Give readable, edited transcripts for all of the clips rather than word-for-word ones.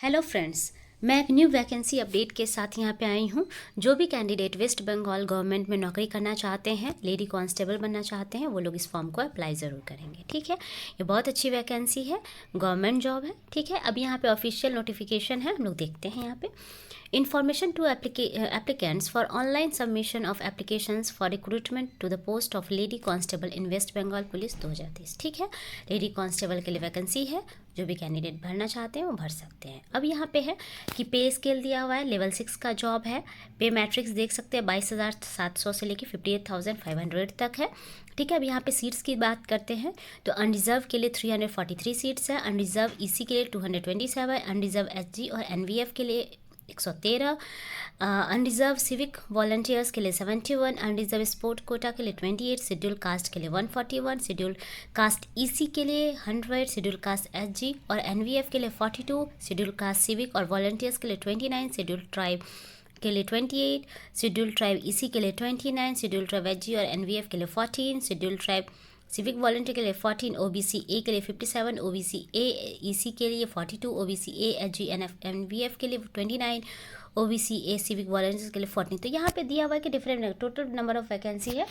Hello friends, मैं एक new vacancy update के साथ यहाँ पे आई हूँ। जो भी कैंडिडेट वेस्ट बंगाल गवर्नमेंट में नौकरी करना चाहते हैं, लेडी कांस्टेबल बनना चाहते हैं, वो लोग इस फॉर्म को अप्लाई ज़रूर करेंगे। ठीक है, ये बहुत अच्छी वैकेंसी है, गवर्नमेंट जॉब है। ठीक है, अब यहाँ पे ऑफिशियल नोटिफिकेशन है, हम लोग देखते हैं यहाँ पे। Information to applicants for online submission of applications for recruitment to the post of Lady Constable in West Bengal Police 2023। ठीक है, लेडी कांस्टेबल के लिए वैकेंसी है। जो भी कैंडिडेट भरना चाहते हैं वो भर सकते हैं। अब यहाँ पे है कि पे स्केल दिया हुआ है, लेवल 6 का जॉब है। पे मैट्रिक्स देख सकते हैं 22,700 से लेकर 58,500 तक है। ठीक है, अब यहाँ पे सीट्स की बात करते हैं तो अनरिजर्व के लिए 343 सीट्स है, अनरिजर्व ईसी के लिए 227, अनरिजर्व एसजी और एनवीएफ के लिए 113, अनरिजर्व सिविक वॉलंटियर्स के लिए 71, अनरिजर्व स्पोर्ट कोटा के लिए 28, शेड्यूल कास्ट के लिए 141, शेड्यूल कास्ट ईसी के लिए 100, शेड्यूल कास्ट एसजी और एनवीएफ के लिए 42, शेड्यूल कास्ट सिविक और वॉलंटियर्स के लिए 29, शेड्यूल ट्राइब के लिए 28, शेड्यूल ट्राइब ईसी के लिए 29, शेड्यूल ट्राइब एसजी और एनवीएफ के लिए 14, शेड्यूल ट्राइब सिविक वॉलंटियर के लिए 14, ओबीसी ए के लिए 57, ओबीसी ए ईसी के लिए 42, ओबीसी ए एचजी एनवीएफ के लिए 29, ओबीसी ए सिविक वॉलंटियर्स के लिए 14। तो यहाँ पे दिया हुआ है कि different total number of vacancy है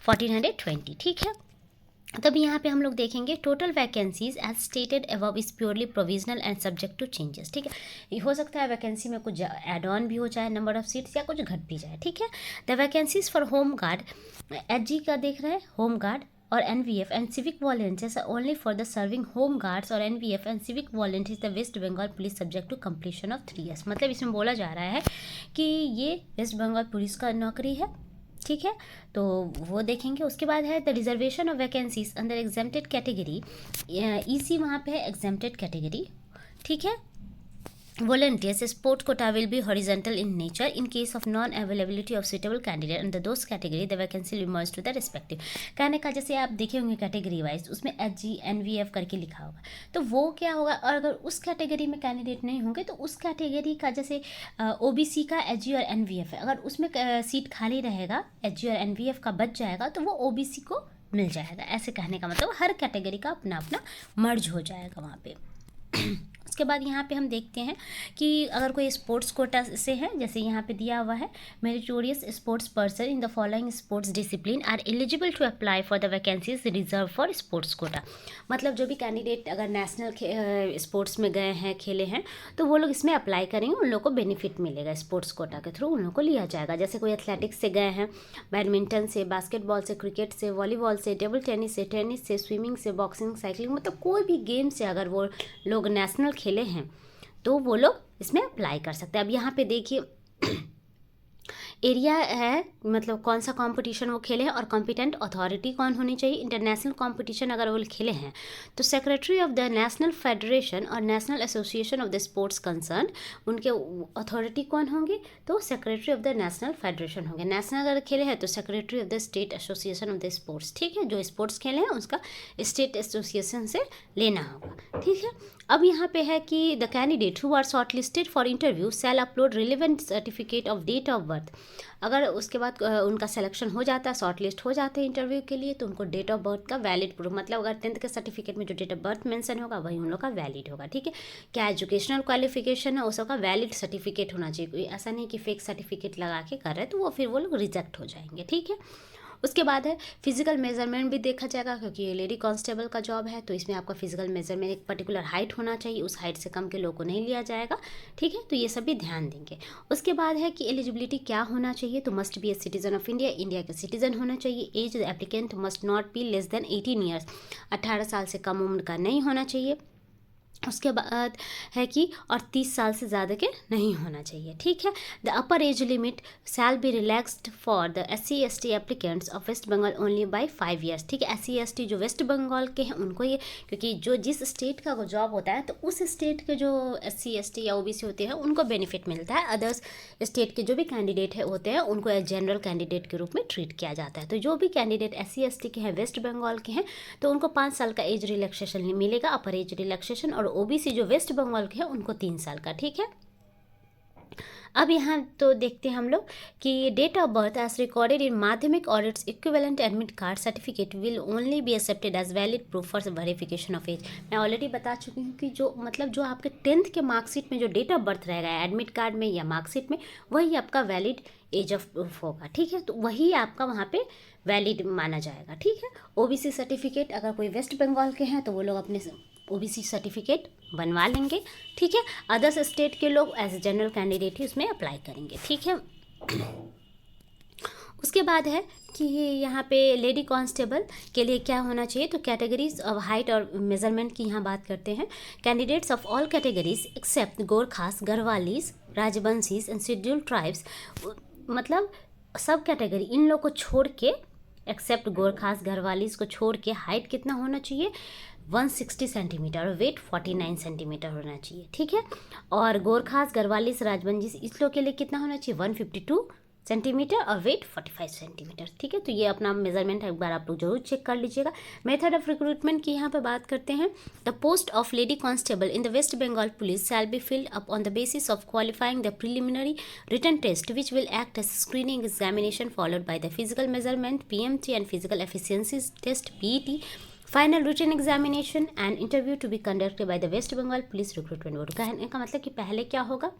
1420। ठीक है, तब यहाँ पे हम लोग देखेंगे total vacancies as stated above is purely provisional and subject to changes. ठीक है, ये हो सकता है वैकेंसी में कुछ एड ऑन भी हो जाए नंबर ऑफ सीट्स या कुछ घट भी जाए। ठीक है, the vacancies for home guard HG का देख रहे हैं, होम गार्ड और NVF and civic volunteers are only for the serving home guards और NVF and civic volunteers the waste Bengal police subject to completion of 3 years। मतलब इसमें बोला जा रहा है कि ये वेस्ट बंगाल पुलिस का नौकरी है। ठीक है, तो वो देखेंगे। उसके बाद है the reservation of vacancies under exempted category, EC वहाँ पे है एग्जेम्प्टेड कैटेगरी। ठीक है, volunteers sport quota will be horizontal in nature in case of non availability of suitable candidate under those category the vacancy will merge to the respective। कहने का जैसे आप देखे होंगे कैटेगरी वाइज उसमें एचजी एनवीएफ करके लिखा होगा, तो वो क्या होगा, और अगर उस कैटेगरी में कैंडिडेट नहीं होंगे तो उस कैटेगरी का जैसे ओबीसी का एचजी और एनवीएफ है, अगर उसमें सीट खाली रहेगा, एचजी और एनवीएफ का बच जाएगा तो वो ओबीसी को मिल जाएगा। ऐसे कहने का मतलब हर कैटेगरी का अपना अपना मर्ज हो जाएगा वहाँ पे। उसके बाद यहाँ पे हम देखते हैं कि अगर कोई स्पोर्ट्स कोटा से है, जैसे यहाँ पे दिया हुआ है meritorious sports person in the following sports discipline are eligible to apply for the vacancies reserve for sports quota. मतलब जो भी कैंडिडेट अगर नेशनल स्पोर्ट्स में गए हैं, खेले हैं, तो वो लोग इसमें अप्लाई करेंगे, उन लोग को बेनिफिट मिलेगा, स्पोर्ट्स कोटा के थ्रू उन लोग को लिया जाएगा। जैसे कोई एथलेटिक्स से गए हैं, बैडमिंटन से, बास्केटबॉल से, क्रिकेट से, वॉलीबॉल से, टेबल टेनिस से, स्विमिंग से, बॉक्सिंग, साइकिलिंग, मतलब कोई भी गेम से अगर वो लोग नेशनल खेले हैं तो वो लोग इसमें अप्लाई कर सकते हैं। अब यहाँ पे देखिए एरिया है, मतलब कौन सा कंपटीशन वो खेले हैं और कॉम्पिटेंट अथॉरिटी कौन होनी चाहिए। इंटरनेशनल कंपटीशन अगर वो खेले हैं तो secretary of the national federation और national association of the sports concern, उनके अथॉरिटी कौन होंगे, तो secretary of the national federation होंगे। नेशनल अगर खेले हैं तो secretary of the state association of the sports. ठीक है, जो स्पोर्ट्स खेले हैं उसका स्टेट एसोसिएशन से लेना होगा। ठीक है, अब यहाँ पे है कि the candidate who are short listed for interview shall upload relevant certificate of date of birth. अगर उसके बाद उनका सिलेक्शन हो जाता है, शॉर्ट लिस्ट हो जाते हैं इंटरव्यू के लिए, तो उनको डेट ऑफ बर्थ का वैलिड प्रूफ, मतलब अगर 10th के सर्टिफिकेट में जो डेट ऑफ बर्थ मेंशन होगा वही उन लोग का वैलिड होगा। ठीक है, क्या एजुकेशनल क्वालिफिकेशन है उसका वैलिड सर्टिफिकेट होना चाहिए, कोई ऐसा नहीं कि फेक सर्टिफिकेट लगा के कर रहे तो वो फिर वो लोग रिजेक्ट हो जाएंगे। ठीक है, उसके बाद है फिजिकल मेजरमेंट भी देखा जाएगा, क्योंकि ये लेडी कांस्टेबल का जॉब है तो इसमें आपका फिजिकल मेजरमेंट एक पर्टिकुलर हाइट होना चाहिए, उस हाइट से कम के लोगों को नहीं लिया जाएगा। ठीक है, तो ये सब भी ध्यान देंगे। उसके बाद है कि एलिजिबिलिटी क्या होना चाहिए, तो must be a citizen of India, India का सिटीजन होना चाहिए। As applicant must not be less than 18 years, 18 साल से कम उम्र का नहीं होना चाहिए। उसके बाद है कि और 30 साल से ज़्यादा के नहीं होना चाहिए। ठीक है, the upper age limit shall be relaxed for the SC/ST applicants of West Bengal only by 5 years। ठीक है, SC/ST जो वेस्ट बंगाल के हैं उनको ये, क्योंकि जो जिस स्टेट का वो जॉब होता है तो उस स्टेट के जो SC/ST या OBC होते हैं उनको बेनिफिट मिलता है। अदर्स स्टेट के जो भी कैंडिडेट है होते हैं उनको जनरल कैंडिडेट के रूप में ट्रीट किया जाता है। तो जो भी कैंडिडेट SC/ST के हैं, वेस्ट बंगाल के हैं, तो उनको 5 साल का एज रिलैक्सेशन मिलेगा, अपर एज रिलैक्सेशन, और ओबीसी जो वेस्ट बंगाल के हैं उनको 3 साल का। ठीक है, अब यहाँ तो देखते हैं हम लोग कि date of birth as recorded in Madhyamik और its equivalent admit card certificate will only be accepted as valid proof for verification of age. मैं ऑलरेडी बता चुकी हूँ कि जो मतलब जो आपके 10th के मार्कशीट में जो डेट ऑफ बर्थ रहेगा एडमिट कार्ड में या मार्कशीट में, वही आपका वैलिड एज ऑफ प्रूफ होगा। ठीक है, तो वही आपका वहाँ पे वैलिड माना जाएगा। ठीक है, ओबीसी सर्टिफिकेट अगर कोई वेस्ट बंगाल के हैं तो वो लोग अपने ओबीसी सर्टिफिकेट बनवा लेंगे। ठीक है, अदर्स स्टेट के लोग एज ए जनरल कैंडिडेट ही उसमें अप्लाई करेंगे। ठीक है, उसके बाद है कि यहाँ पे लेडी कांस्टेबल के लिए क्या होना चाहिए, तो कैटेगरीज ऑफ हाइट और मेजरमेंट की यहाँ बात करते हैं। Candidates of all categories except Gorkhas, Garhwalis, Rajbanshis and scheduled tribes, मतलब सब कैटेगरी इन लोग को छोड़ के, एक्सेप्ट गोरखास गढ़वालीज को छोड़ के, हाइट कितना होना चाहिए 160 सेंटीमीटर और वेट 49 सेंटीमीटर होना चाहिए। ठीक है, और गोरखास गढ़वालीस राजवंशीज इस लोग के लिए कितना होना चाहिए 152 सेंटीमीटर और वेट 45 सेंटीमीटर। ठीक है, तो ये अपना मेजरमेंट एक बार आप लोग जरूर चेक कर लीजिएगा। मेथड ऑफ रिक्रूटमेंट की यहाँ पे बात करते हैं। The post of lady constable in the waste Bengal police shall be filled up on the basis of qualifying the preliminary written test which will act as screening examination followed by the physical measurement PMT and physical efficiency test PET, final written examination and interview to be conducted by the waste Bengal police recruitment board. कहने का मतलब कि पहले क्या होगा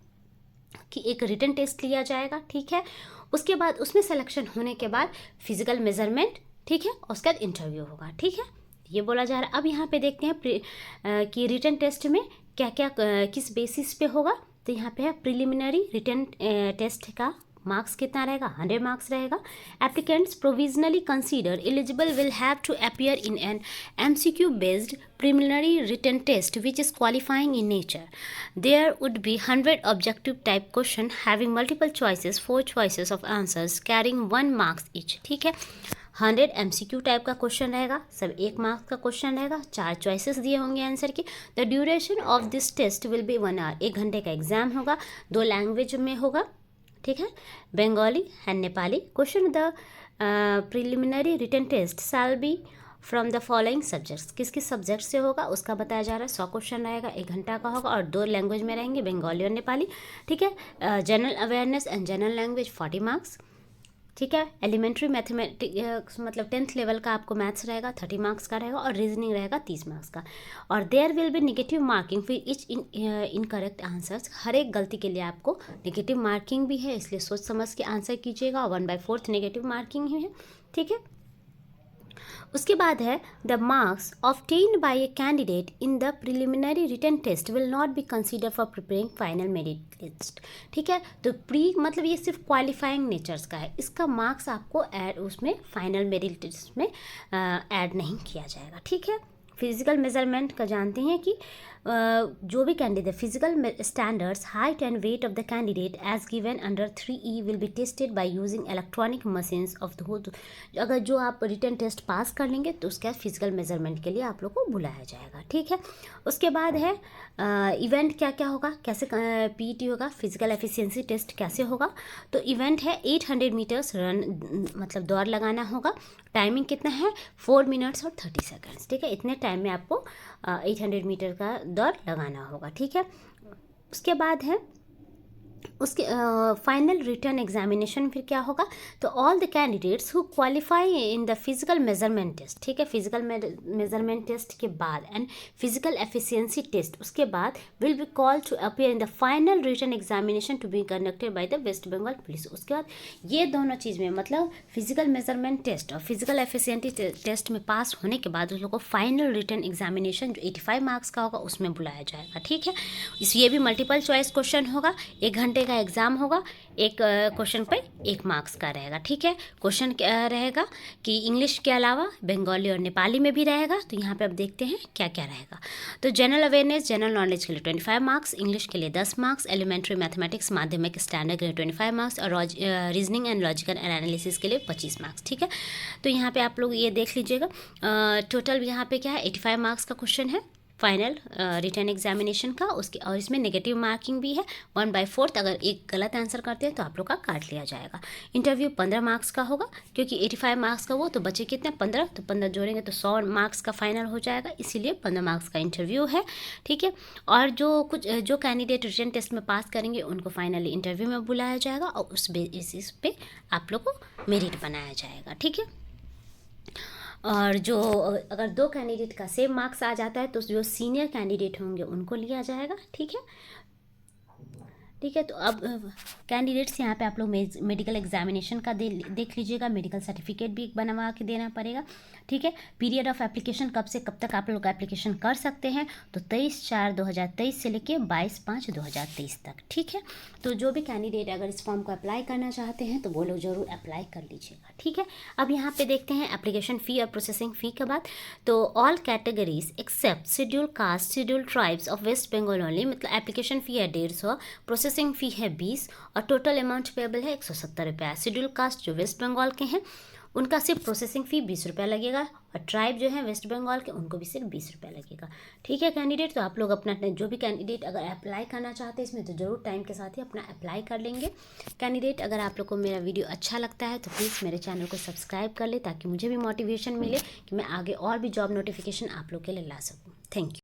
कि एक written test लिया जाएगा। ठीक है, उसके बाद उसमें सिलेक्शन होने के बाद फिजिकल मेजरमेंट, ठीक है, उसके बाद इंटरव्यू होगा। ठीक है, ये बोला जा रहा है। अब यहाँ पे देखते हैं कि रिटन टेस्ट में क्या क्या किस बेसिस पे होगा। तो यहाँ पे है प्रिलिमिनरी रिटन टेस्ट का मार्क्स कितना रहेगा 100 मार्क्स रहेगा। Applicants provisionally consider eligible will have to appear in an MCQ based preliminary written test which is qualifying in nature. There would be 100 objective type question having multiple choices, 4 choices of answers carrying 1 marks each. ठीक है, 100 MCQ type का question रहेगा, सब 1 marks का question रहेगा, 4 choices दिए होंगे answer key. The duration of this test will be 1 hour, 1 घंटे का एग्जाम होगा, 2 लैंग्वेज में होगा। ठीक है, Bengali and Nepali. Question the preliminary written test shall be from the following subjects, किस किस सब्जेक्ट से होगा उसका बताया जा रहा है। 100 क्वेश्चन रहेगा, 1 घंटा का होगा और 2 लैंग्वेज में रहेंगे, बंगाली और नेपाली। ठीक है, general awareness and general language 40 marks. ठीक है, एलिमेंट्री मैथमेटिक्स मतलब 10th लेवल का आपको मैथ्स रहेगा 30 मार्क्स का रहेगा और रीजनिंग रहेगा 30 मार्क्स का। और there will be negative marking फिर इच इनकरेक्ट आंसर्स, हर एक गलती के लिए आपको नेगेटिव मार्किंग भी है, इसलिए सोच समझ के आंसर कीजिएगा। 1/4 नेगेटिव मार्किंग ही है। ठीक है, उसके बाद है the marks obtained by a candidate in the preliminary written test will not be consider for preparing final merit list. ठीक है, तो प्री मतलब ये सिर्फ क्वालिफाइंग नेचर्स का है, इसका मार्क्स आपको ऐड उसमें फाइनल मेरिट लिस्ट में ऐड नहीं किया जाएगा। ठीक है, फिजिकल मेजरमेंट का जानते हैं कि जो भी candidate physical standards height and weight of the candidate as given under 3E will be tested by using electronic machines of the, अगर जो आप रिटन टेस्ट पास कर लेंगे तो उसके बाद फिजिकल मेजरमेंट के लिए आप लोग को बुलाया जाएगा। ठीक है, उसके बाद है इवेंट क्या क्या होगा, कैसे PET होगा, फिजिकल एफिशिएंसी टेस्ट कैसे होगा। तो इवेंट है 800 मीटर्स रन मतलब दौड़ लगाना होगा। टाइमिंग कितना है 4 मिनट्स और 30 सेकंड्स। ठीक है, इतने टाइम में आपको 800 मीटर का दौड़ लगाना होगा। ठीक है, उसके बाद है उसके फाइनल रिटर्न एग्जामिनेशन फिर क्या होगा, तो all the candidates who qualify in the physical measurement test. ठीक है, फिजिकल मेजरमेंट टेस्ट के बाद एंड फिजिकल एफिशिएंसी टेस्ट उसके बाद will be call to appear in the final written examination to be conducted by the waste Bengal police. उसके बाद ये दोनों चीज़ में मतलब फिजिकल मेजरमेंट टेस्ट और फिजिकल एफिशिएंसी टेस्ट में पास होने के बाद उस लोग को फाइनल रिटर्न एग्जामिनेशन जो 85 मार्क्स का होगा उसमें बुलाया जाएगा। ठीक है, ये भी मल्टीपल चॉइस क्वेश्चन होगा, 1 घंटे का एग्जाम होगा, एक क्वेश्चन पे 1 मार्क्स का रहेगा। ठीक है, क्वेश्चन क्या रहेगा कि इंग्लिश के अलावा बंगाली और नेपाली में भी रहेगा। तो यहाँ पे अब देखते हैं क्या क्या रहेगा। तो जनरल अवेयरनेस जनरल नॉलेज के लिए 25 मार्क्स, इंग्लिश के लिए 10 मार्क्स, एलिमेंट्री मैथमेटिक्स माध्यमिक स्टैंडर्ड के लिए 25 मार्क्स और रीजनिंग एंड लॉजिकल एनालिसिस के लिए 25 मार्क्स। ठीक है, तो यहाँ पे आप लोग ये देख लीजिएगा टोटल यहाँ पे क्या है 85 मार्क्स का क्वेश्चन है फाइनल रिटर्न एग्जामिनेशन का उसके, और इसमें नेगेटिव मार्किंग भी है 1/4। अगर एक गलत आंसर करते हैं तो आप लोग का काट लिया जाएगा। इंटरव्यू 15 मार्क्स का होगा, क्योंकि 85 मार्क्स का वो तो बचे कितने 15, तो 15 जोड़ेंगे तो 100 मार्क्स का फाइनल हो जाएगा, इसीलिए 15 मार्क्स का इंटरव्यू है। ठीक है, और जो कैंडिडेट रिटन टेस्ट में पास करेंगे उनको फाइनली इंटरव्यू में बुलाया जाएगा और उस बेसिस पे आप लोग को मेरिट बनाया जाएगा। ठीक है, और जो अगर 2 कैंडिडेट का सेम मार्क्स आ जाता है तो जो सीनियर कैंडिडेट होंगे उनको लिया जाएगा। ठीक है, ठीक है। तो अब कैंडिडेट्स यहाँ पे आप लोग मेडिकल एग्जामिनेशन का देख लीजिएगा, मेडिकल सर्टिफिकेट भी बनवा के देना पड़ेगा। ठीक है, पीरियड ऑफ एप्लीकेशन कब से कब तक आप लोग एप्लीकेशन कर सकते हैं, तो 23/4/2023 से लेके 22/5/2023 तक। ठीक है, तो जो भी कैंडिडेट अगर इस फॉर्म को अप्लाई करना चाहते हैं तो वो लोग जरूर अप्लाई कर लीजिएगा। ठीक है, अब यहाँ पे देखते हैं एप्लीकेशन फ़ी और प्रोसेसिंग फ़ी के बाद। तो all categories except schedule caste, schedule tribes of West Bengal only, मतलब एप्लीकेशन फ़ी है 150, प्रोसेसिंग फ़ी है 20 और टोटल अमाउंट पेएबल है 170 रुपया। शेड्यूल कास्ट जो वेस्ट बंगाल के हैं उनका सिर्फ प्रोसेसिंग फ़ी 20 रुपया लगेगा, और ट्राइब जो है वेस्ट बंगाल के उनको भी सिर्फ 20 रुपया लगेगा। ठीक है कैंडिडेट, तो आप लोग अपना जो भी कैंडिडेट अगर अप्लाई करना चाहते हैं इसमें तो ज़रूर टाइम के साथ ही अपना अप्लाई कर लेंगे। कैंडिडेट, अगर आप लोग को मेरा वीडियो अच्छा लगता है तो प्लीज़ मेरे चैनल को सब्सक्राइब कर ले, ताकि मुझे भी मोटिवेशन मिले कि मैं आगे और भी जॉब नोटिफिकेशन आप लोग के लिए ला सकूँ। Thank you.